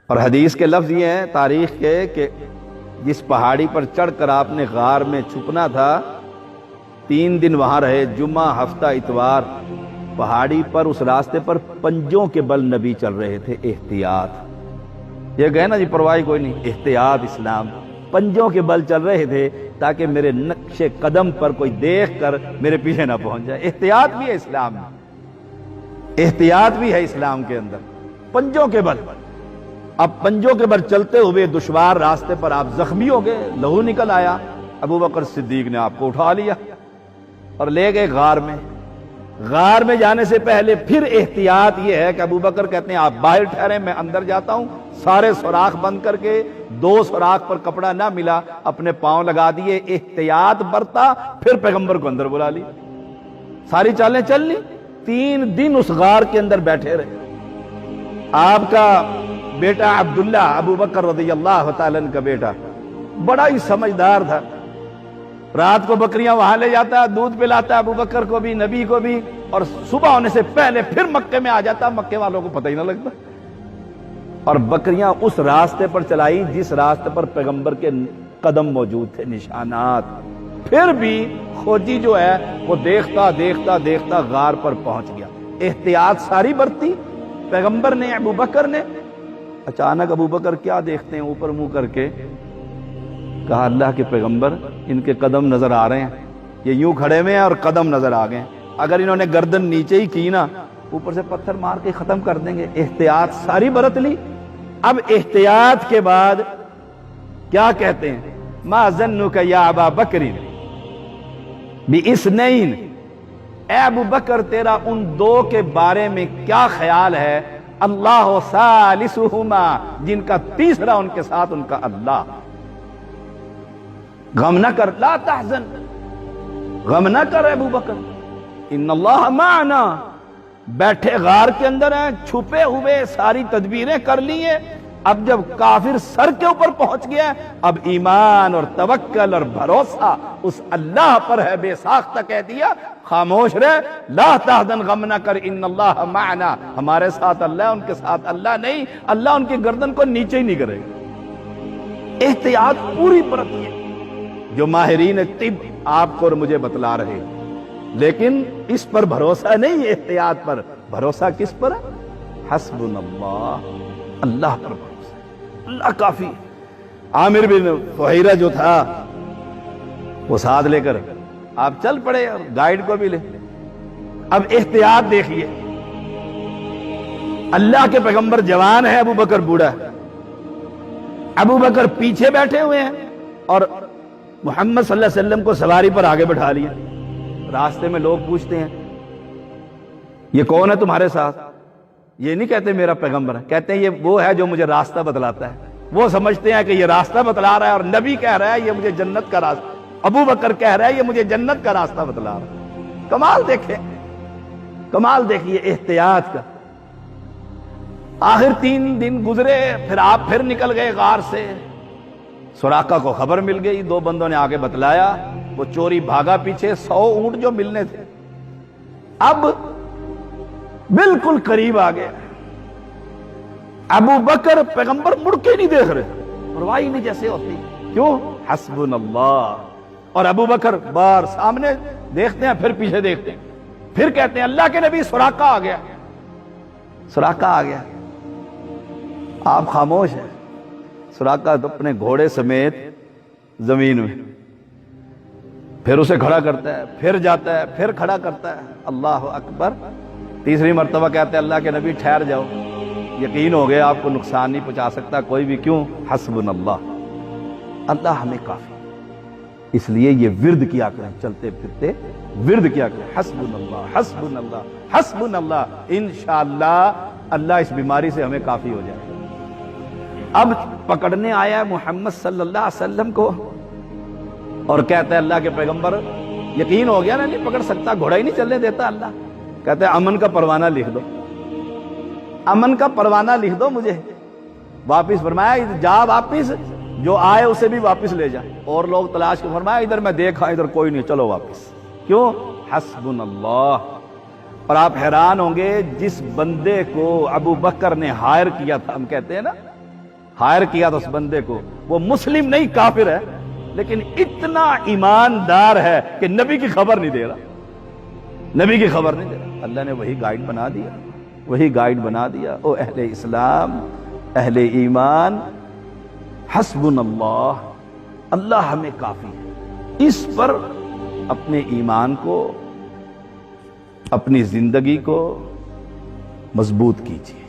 اور حدیث کے لفظ یہ ہیں تاریخ کے کہ جس پہاڑی پر چڑھ کر آپ نے غار میں چھپنا تھا 3 دن وہاں رہے، جمعہ ہفتہ اتوار، پہاڑی پر اس راستے پر پنجوں کے بل نبی چل رہے تھے۔ احتیاط، یہ کہے نا جی پرواہ کوئی نہیں، احتیاط اسلام، پنجوں کے بل چل رہے تھے تاکہ میرے نقش قدم پر کوئی دیکھ کر میرے پیچھے نہ پہنچ جائے۔ احتیاط بھی ہے اسلام میں، احتیاط بھی ہے اسلام کے اندر، پنجوں کے بل۔ اب پنجوں کے بل چلتے ہوئے دشوار راستے پر آپ زخمی ہو گئے، لہو نکل آیا، ابو بکر صدیق نے آپ کو اٹھا لیا اور لے گئے غار میں۔ غار میں جانے سے پہلے پھر احتیاط یہ ہے کہ ابو بکر کہتے ہیں آپ باہر ٹھہریں، میں اندر جاتا ہوں، سارے سوراخ بند کر کے 2 سوراخ پر کپڑا نہ ملا، اپنے پاؤں لگا دیے، احتیاط برتا، پھر پیغمبر کو اندر بلا لی، ساری چالیں چل لی۔ 3 دن اس غار کے اندر بیٹھے رہے۔ آپ کا بیٹا عبداللہ، ابو بکر رضی اللہ تعالیٰ عنہ کا بیٹا، بڑا ہی سمجھدار تھا، رات کو بکریاں وہاں لے جاتا، دودھ پلاتا ابو بکر کو بھی، نبی کو بھی، اور صبح ہونے سے پہلے پھر مکے میں آ جاتا، مکے والوں کو پتہ ہی نہ لگتا، اور بکریاں اس راستے پر چلائی جس راستے پر پیغمبر کے قدم موجود تھے، نشانات۔ پھر بھی کھوجی جو ہے وہ دیکھتا دیکھتا دیکھتا غار پر پہنچ گیا۔ احتیاط ساری برتی پیغمبر نے، ابو بکر نے۔ اچانک ابو بکر کیا دیکھتے ہیں اوپر منہ کر کے؟ کہا اللہ کے پیغمبر، ان کے قدم نظر آ رہے ہیں، یہ یوں کھڑے ہوئے ہیں اور قدم نظر آ گئے ہیں، اگر انہوں نے گردن نیچے ہی کی نا اوپر سے پتھر مار کے ختم کر دیں گے۔ احتیاط ساری برت لی۔ اب احتیاط کے بعد کیا کہتے ہیں؟ ما ظنک یا ابا بکر باثنین، اے ابو بکر تیرا ان 2 کے بارے میں کیا خیال ہے؟ اللہ ثالثہما، جن کا تیسرا ان کے ساتھ ان کا اللہ۔ غم نہ کر، لا تحزن، غم نہ کر ابو بکر، ان اللہ معنا، بیٹھے غار کے اندر ہیں، چھپے ہوئے، ساری تدبیریں کر لی ہیں۔ اب جب کافر سر کے اوپر پہنچ گیا، اب ایمان اور توکل اور بھروسہ اس اللہ پر ہے، بے ساختہ کہہ دیا خاموش رہ، لا تحزن، غم نہ کر، ان اللہ معنا، ہمارے ساتھ اللہ ہے، ان کے ساتھ اللہ نہیں، اللہ ان کی گردن کو نیچے ہی نہیں کرے گا۔ احتیاط پوری برتی ہے جو ماہرین طب آپ کو اور مجھے بتلا رہے، لیکن اس پر بھروسہ نہیں، احتیاط پر بھروسہ کس پر ہے؟ حسبنا اللہ، اللہ پر بھروسہ، اللہ کافی۔ عامر بن فہیرہ جو تھا وہ ساتھ لے کر آپ چل پڑے اور گائیڈ کو بھی لے۔ اب احتیاط دیکھیے، اللہ کے پیغمبر جوان ہے، ابو بکر بوڑھا ہے۔ ابو بکر پیچھے بیٹھے ہوئے ہیں اور محمد صلی اللہ علیہ وسلم کو سواری پر آگے بٹھا لیا۔ راستے میں لوگ پوچھتے ہیں یہ کون ہے تمہارے ساتھ؟ یہ نہیں کہتے میرا پیغمبر ہے، کہتے ہیں یہ وہ ہے جو مجھے راستہ بتلاتا ہے۔ وہ سمجھتے ہیں کہ یہ راستہ بتلا رہا ہے اور نبی کہہ رہا ہے یہ مجھے جنت کا راستہ، ابو بکر کہہ رہا ہے یہ مجھے جنت کا راستہ بتلا رہا ہے۔ کمال دیکھیں، کمال دیکھیے احتیاط کا۔ آخر 3 دن گزرے، پھر آپ پھر نکل گئے غار سے۔ سراقہ کو خبر مل گئی، 2 بندوں نے آگے بتلایا، وہ چوری بھاگا پیچھے، 100 اونٹ جو ملنے تھے۔ اب بالکل قریب آ گئے، ابو بکر پیغمبر مڑ کے نہیں دیکھ رہے، پرواہ نہیں جیسے ہوتی، کیوں؟ حسبنا اللہ۔ اور ابو بکر بار سامنے دیکھتے ہیں، پھر پیچھے دیکھتے ہیں، پھر کہتے ہیں اللہ کے نبی سراقہ آ گیا، سراقہ آ گیا۔ آپ خاموش ہیں۔ سراقہ اپنے گھوڑے سمیت زمین میں، پھر اسے کھڑا کرتا ہے، پھر جاتا ہے، پھر کھڑا کرتا ہے، اللہ اکبر۔ تیسری مرتبہ کہتے ہیں اللہ کے نبی ٹھہر جاؤ، یقین ہو گیا آپ کو نقصان نہیں پہنچا سکتا کوئی بھی، کیوں؟ حسبنا اللہ، اللہ ہمیں کافی۔ اس لیے یہ ورد کیا کریں، چلتے پھرتے ورد کیا کریں، حسبنا اللہ، حسبنا اللہ، حسبنا اللہ، انشاءاللہ اللہ اس بیماری سے ہمیں کافی ہو جائے۔ اب پکڑنے آیا محمد صلی اللہ علیہ وسلم کو اور کہتا ہے اللہ کے پیغمبر، یقین ہو گیا نا نہیں پکڑ سکتا، گھوڑا ہی نہیں چلنے دیتا اللہ۔ کہتے ہیں امن کا پروانہ لکھ دو، امن کا پروانہ لکھ دو مجھے۔ واپس فرمایا جا، واپس جو آئے اسے بھی واپس لے جا۔ اور لوگ تلاش کے، فرمایا ادھر میں دیکھا ادھر کوئی نہیں، چلو واپس۔ کیوں؟ حسبنا اللہ۔ اور آپ حیران ہوں گے، جس بندے کو ابو بکر نے ہائر کیا تھا، ہم کہتے ہیں نا ہائر کیا تھا اس بندے کو، وہ مسلم نہیں کافر ہے، لیکن اتنا ایماندار ہے کہ نبی کی خبر نہیں دے رہا، نبی کی خبر نہیں دے رہا۔ اللہ نے وہی گائیڈ بنا دیا، وہی گائیڈ بنا دیا۔ او اہل اسلام، اہل ایمان، حسبنا اللہ، اللہ ہمیں کافی ہے۔ اس پر اپنے ایمان کو، اپنی زندگی کو مضبوط کیجیے۔